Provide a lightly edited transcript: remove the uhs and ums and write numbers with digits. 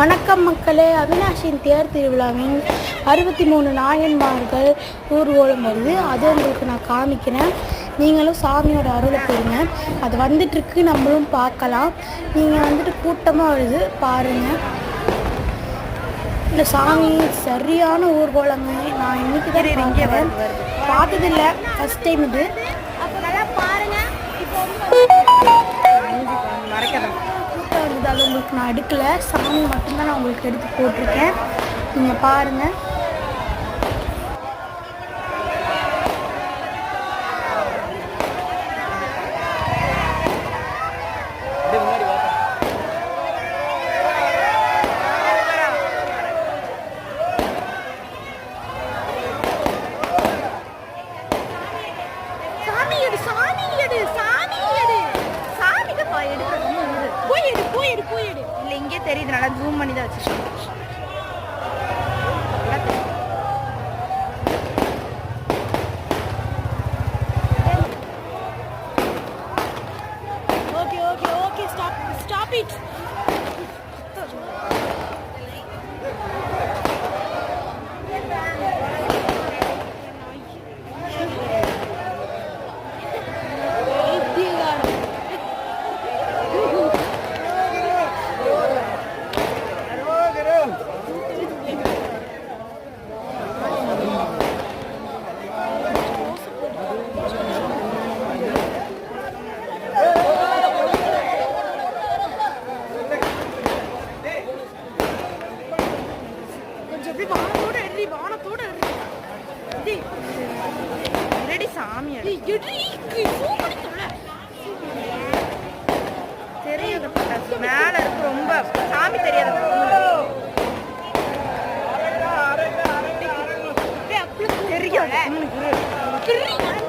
வணக்கம் மக்களே, அவினாஷின் தேர் திருவிழாவின் 63 நாயன்மார்கள் ஊர்வலம் வருது. அது உங்களுக்கு நான் காமிக்கிறேன். நீங்களும் சாமியோட அருளை பெறுங்க. அது வந்துட்டுருக்கு, நம்மளும் பார்க்கலாம். நீங்கள் வந்துட்டு கூட்டமாக வருது பாருங்கள். இந்த சாமி சரியான ஊர்வலங்க. நான் இன்னைக்கு தான் பார்க்குறேன், பார்த்ததில்லை, ஃபஸ்ட் டைம் இது. கூட்டம் வந்தது, அது உங்களுக்கு நான் எடுக்கலை, சாமி மட்டும்தான் நான் உங்களுக்கு எடுத்து போட்டிருக்கேன். நீங்கள் பாருங்கள். இல்லை, இங்கே தெரியுது, நல்லா ஜூம் பண்ணி தான் வச்சுருக்கேன். Okay okay okay, stop it. சாமி தெரியாத மேல இருக்கு, ரொம்ப சாமி தெரியாத தெரியும்.